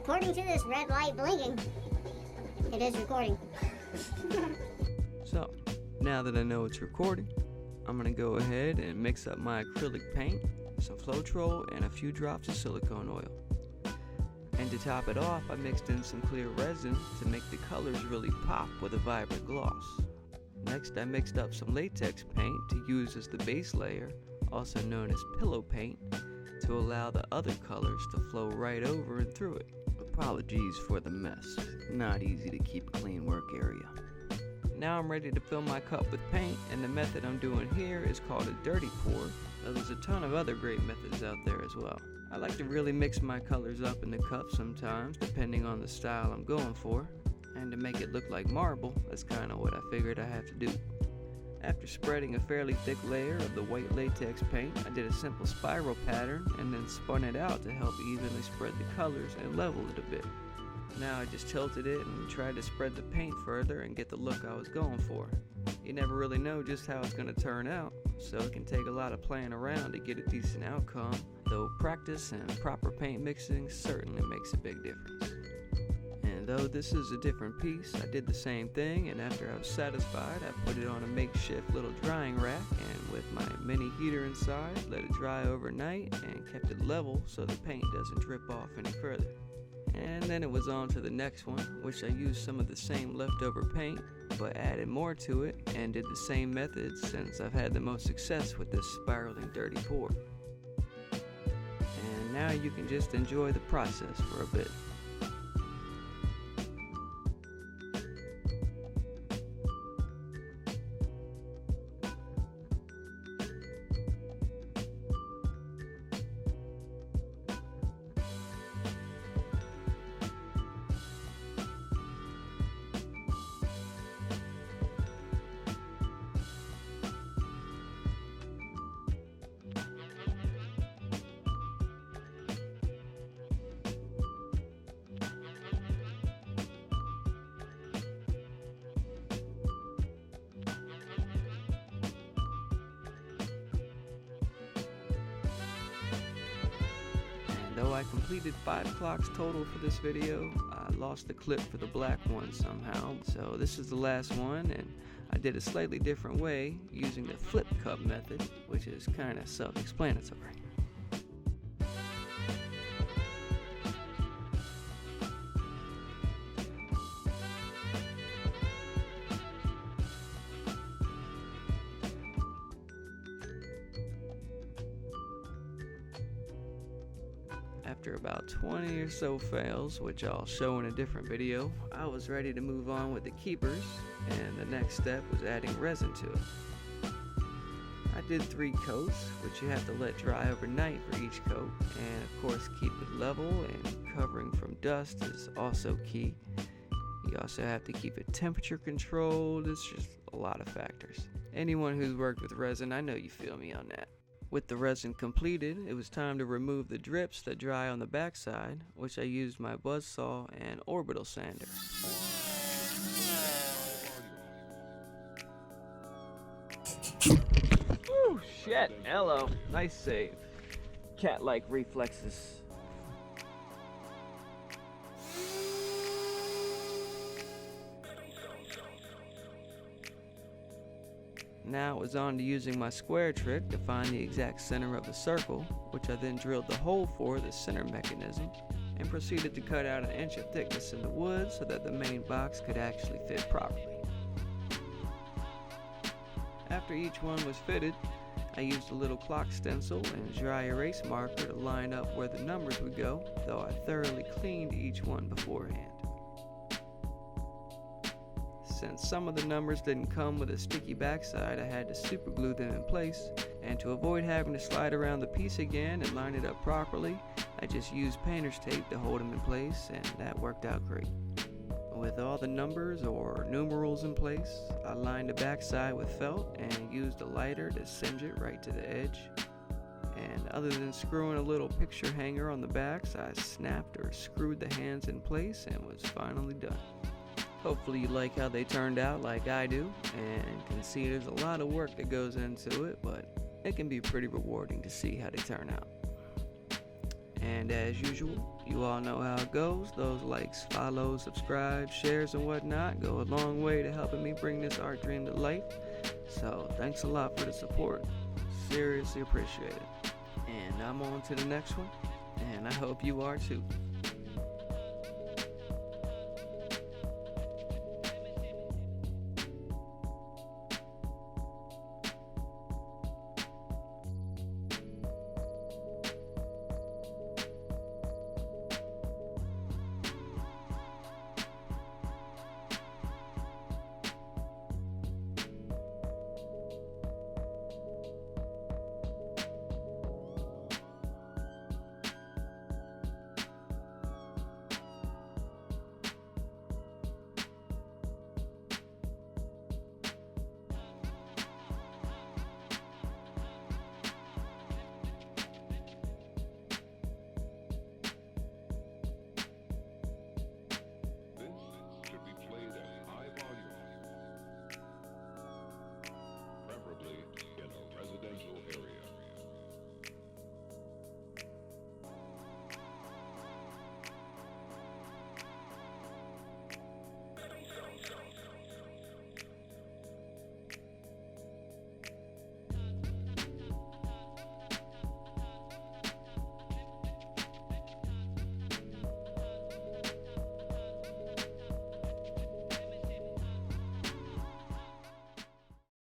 according to this red light blinking, it is recording. So, now that I know it's recording, I'm going to go ahead and mix up my acrylic paint, some Floetrol, and a few drops of silicone oil. And to top it off, I mixed in some clear resin to make the colors really pop with a vibrant gloss. Next, I mixed up some latex paint to use as the base layer, also known as pillow paint, to allow the other colors to flow right over and through it. Apologies for the mess. Not easy to keep a clean work area. Now I'm ready to fill my cup with paint, and the method I'm doing here is called a dirty pour. Now, there's a ton of other great methods out there as well. I like to really mix my colors up in the cup sometimes, depending on the style I'm going for. And to make it look like marble, that's kind of what I figured I have to do. After spreading a fairly thick layer of the white latex paint, I did a simple spiral pattern and then spun it out to help evenly spread the colors and level it a bit. Now I just tilted it and tried to spread the paint further and get the look I was going for. You never really know just how it's going to turn out, so it can take a lot of playing around to get a decent outcome, though practice and proper paint mixing certainly makes a big difference. And though this is a different piece, I did the same thing, and after I was satisfied, I put it on a makeshift little drying rack, and with my mini heater inside, let it dry overnight and kept it level so the paint doesn't drip off any further. And then it was on to the next one, which I used some of the same leftover paint, but added more to it and did the same method since I've had the most success with this spiraling dirty pour. And now you can just enjoy the process for a bit. Though I completed 5 clocks total for this video, I lost the clip for the black one somehow. So this is the last one, and I did a slightly different way using the flip cup method, which is kind of self-explanatory. After about 20 or so fails, which I'll show in a different video, I was ready to move on with the keepers, and the next step was adding resin to it. I did 3 coats, which you have to let dry overnight for each coat, and of course keep it level, and covering from dust is also key. You also have to keep it temperature controlled. It's just a lot of factors. Anyone who's worked with resin, I know you feel me on that. With the resin completed, it was time to remove the drips that dry on the backside, which I used my buzzsaw and orbital sander. Ooh, shit, hello, nice save. Cat-like reflexes. Now it was on to using my square trick to find the exact center of the circle, which I then drilled the hole for the center mechanism, and proceeded to cut out 1 inch of thickness in the wood so that the main box could actually fit properly. After each one was fitted, I used a little clock stencil and dry erase marker to line up where the numbers would go, though I thoroughly cleaned each one beforehand. Since some of the numbers didn't come with a sticky backside, I had to super glue them in place, and to avoid having to slide around the piece again and line it up properly, I just used painter's tape to hold them in place, and that worked out great. With all the numbers or numerals in place, I lined the backside with felt and used a lighter to singe it right to the edge. And other than screwing a little picture hanger on the backs, I snapped or screwed the hands in place and was finally done. Hopefully you like how they turned out like I do, and can see there's a lot of work that goes into it, but it can be pretty rewarding to see how they turn out. And as usual, you all know how it goes. Those likes, follows, subscribe, shares, and whatnot go a long way to helping me bring this art dream to life. So thanks a lot for the support. Seriously appreciate it. And I'm on to the next one, and I hope you are too.